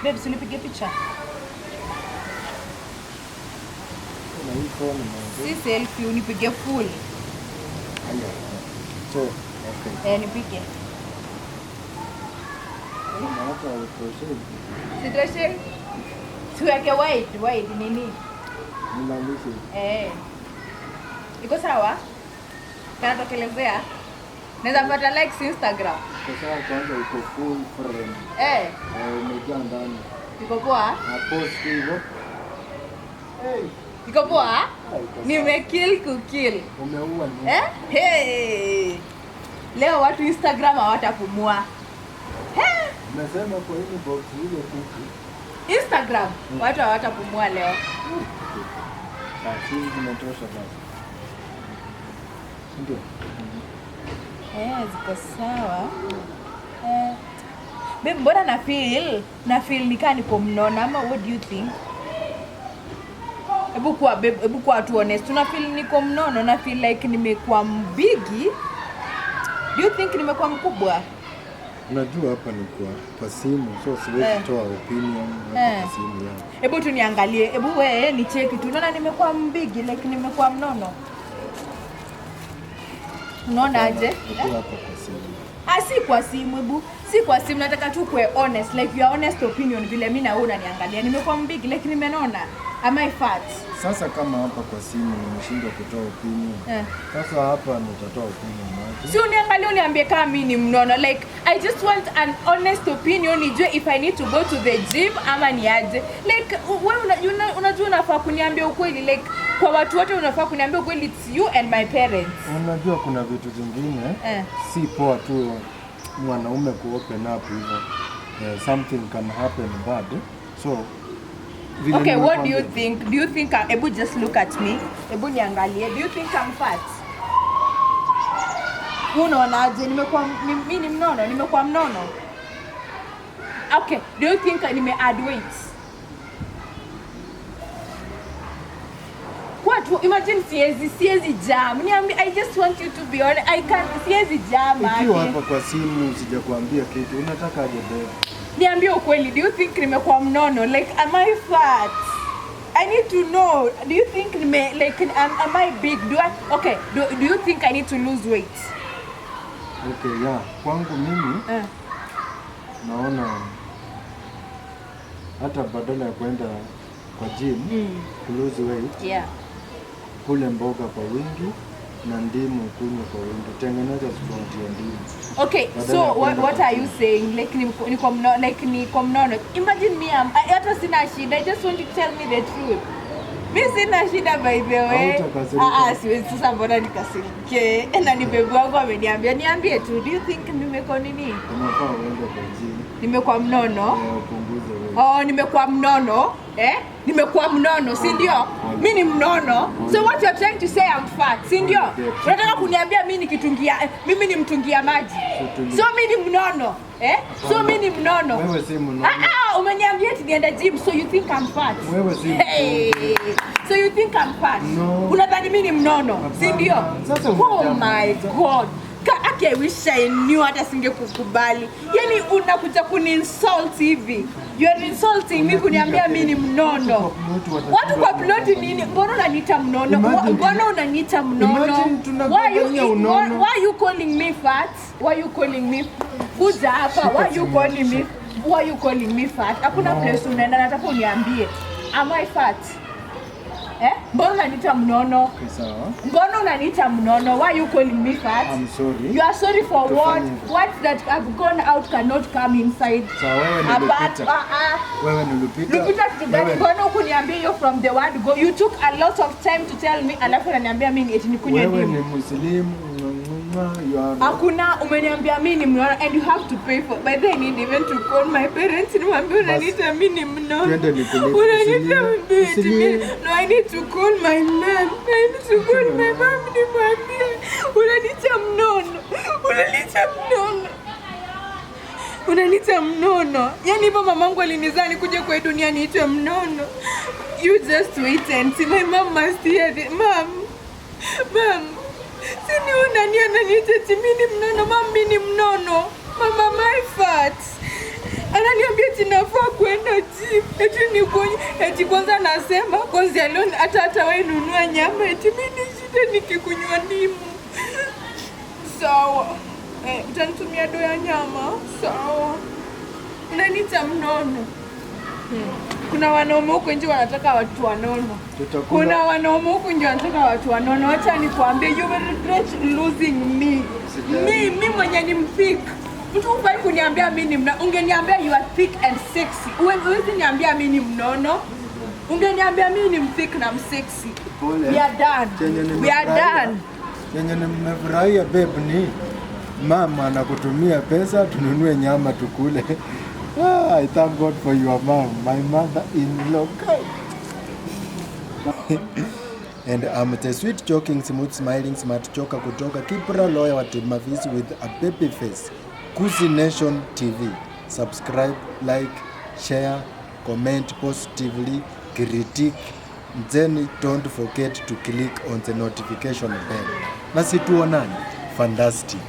Babe, nipige picha. Na hii phone si selfie, unipige full. Haya. So, okay. Nipige. Na hata utoshe. Sitoshe? Tuweke wide nini? Nimalize. Iko sawa? Kana tokelezea? Naweza pata likes Instagram. Kwa sababu kwanza iko full frame. Umejaa ndani. Iko poa? Na post hivyo. Iko poa? Nimekill kukill. Umeua ni. Hey. Leo watu Instagram hawatapumua. Nasema kwa hii box ile kuku. Instagram watu hawatapumua leo. Sisi zimetosha basi. Ndio. Ziko sawa. Babe, mbona na feel nikaa niko mnono ama what do you think? Ebu kwa tu honest. Tuna feel niko mnono, na feel like nimekuwa mbigi. Do you think nimekuwa mkubwa? Unajua hapa ni kwa simu, so siwezi toa opinion hapa kwa simu yangu. Ebu tu niangalie, ebu wewe ni cheki tu. Unaona nimekuwa mbigi, like nimekuwa mnono. Unaona aje? Hapa kwa simu. Si kwa simu, ebu. Si kwa simu, nataka tu kuwe honest, like your honest opinion vile mimi na wewe unaniangalia. Nimekuwa mbigi, like nimenona. Am I fat? Sasa kama hapa kwa simu nimeshindwa kutoa opinion. Sasa hapa nitatoa opinion wapi? Si uniangalie uniambie kama mimi ni mnono. Like I just want an honest opinion, nijue if I need to go to the gym ama niaje. Like wewe unajua unafaa kuniambia ukweli, like kwa watu wote unafaa kuniambia ukweli, it's you and my parents. Unajua kuna vitu zingine si poa tu mwanaume ku open up hivyo. Something can happen bad. So okay, what do you think? Do you think Ebu just look at me? Ebu niangalie. Do you think I'm fat? Unaonaje? Mimi ni mnono, nimekuwa mnono. Okay, do you think add weight? What? Imagine siezi jam. I just want you to be honest. I can't siezi jam. Ukiwa hapa kwa simu sijakwambia kitu. Unataka aje babe? Niambie ukweli, do you think nimekuwa mnono? Like, am I fat? I need to know. Do you think am I big? Do you think I need to lose weight? Okay, yeah. Kwangu mimi naona hata badala ya kwenda kwa gym to lose weight. Kule mboga kwa wingi na ndimu kunywa kwa wingi. Tengeneza sponge ya ndimu. Okay, so what are you saying? Like niko mnono. Imagine me, hata sina shida. I just want you to tell me the truth. Mimi sina shida by the way. Siwezi sasa mbona nikasirike. Na ni baby wangu ameniambia niambie tu. Do you think nimekuwa nini? Unafaa uende kwa gym. Nimekuwa mnono? Upunguze weight. Nimekuwa mnono. Nimekuwa mnono, si ndio? Mimi ni mnono. So what you're trying to say I'm fat, si ndio? Unataka kuniambia mimi ni mtungia maji. So mimi ni mnono. So mimi ni mnono. Wewe si mnono. Umeniambia eti nienda gym, so you think I'm fat. Wewe si mnono. So you think I'm fat. No. Unadhani mimi ni mnono, si ndio? Oh my god. I wish I knew hata singekukubali. Yaani unakuja kuni-insult hivi. You are insulting me kuniambia mimi ni mnono. Watu kwa plot nini? Mbona unaniita mnono? Mbona unaniita mnono? Why are you calling me fat? Why are you calling me? Kuja hapa. Why are you calling me fat? Hakuna place unaenda, nataka uniambie. Am I fat? Mbona unaniita mnono? Sawa. Mbona unaniita mnono? Why are you calling me fat? I'm sorry. You are sorry for what? What that have gone out cannot come inside. Sawa, wewe nilipita. Wewe nilipita. Lupita kitu gani? Mbona ukuniambia hiyo from the word go? You took a lot of time to tell me, alafu unaniambia mimi eti nikunywe ndimu. Wewe ni Muslim. Hakuna, umeniambia mimi ni mnono and you have to pay for. By the way, I need even to call my parents. Niwaambie unaniita mimi ni mnono. Unaniita mimi. No, I need to call my mom. I need to call my mom. Niwaambie unaniita mnono. Unaniita mnono. Yaani hivyo mamangu alinizaa nikuje kwa dunia niitwe mnono. You just wait and see. My mom must hear it. Mom. Sini unaniita mimi ni mnono. Mom, mimi ni mnono. Mama, my fat. Ananiambia tinafaa kwenda gym. Eti nikonye. Eti kwanza nasema kwanza leo hata wewe nunua nyama. Eti mimi shida nikikunywa ndimu. Sawa. Utanitumia do ya nyama. Sawa. Unaniita mnono. Kuna wanaume huko nje wanataka watu wanono. Kuna wanaume huko nje wanataka watu wanono. Acha nikwambie, you will regret losing me. Mimi mwenye ni mfik. Mtu ufai kuniambia mimi ni mnono. Ungeniambia you are thick and sexy. Uwezi niambia mimi ni mnono. Ungeniambia mimi ni mfik na msexy. We are done. We are done. Yenye nimefurahia babe ni mama anakutumia pesa tununue nyama tukule. I thank God for your mom, my mother-in-law. And I'm the sweet, joking, smooth, smiling, smart joker kutoka Kipra lawyer wa Mavisi with a baby face. Kusi Nation TV. Subscribe, like, share, comment positively, critique. Then don't forget to click on the notification bell. Nasi tuonane. Fantastic.